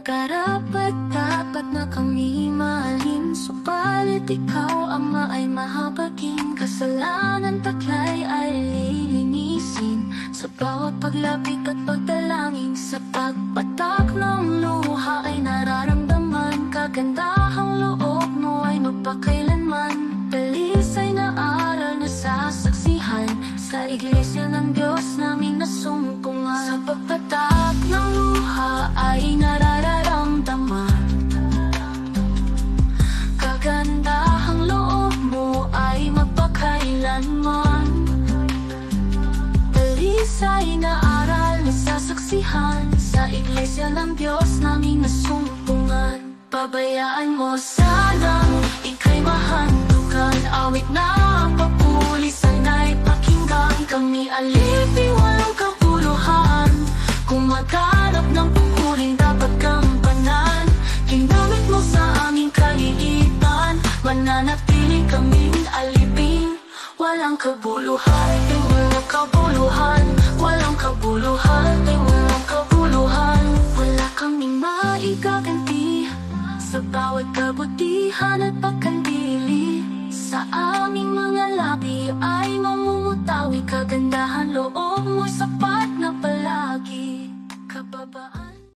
karapat-dapat na kami mahalin. Subalit ikaw, Ama, ay mahabagin. Kasalanan taglay ay lilinisin. Sa bawat paglapit at pagdalangin, sa pagpatak ng luha ay nararamdaman. Kagandahang loob mo ay magpakailanman. Dalisay na aral na sasaksihan sa iglesia ng Diyos naming nasumpungan. Sa pagpatak ng luha ay nararamdaman. Kagandahang loob mo ay magpakailanman. Dalisay na aral na sasaksihan sa iglesia ng Diyos naming nasumpungan. Pabayaan mo sanang ika'y mahandukan. Awit na papuli, sana'y pakinggan. Kami alipin, walang kabuluhan. Kung maghanap ng pupuling, dapat gampanan. Ginamit mo sa aming kahihiyan. Mananatili kaming alipin, walang kabuluhan. Walang kabuluhan, walang kabuluhan, walang kabuluhan. Wala kaming maigaganti sa bawat kabutihan at pagkandili sa aming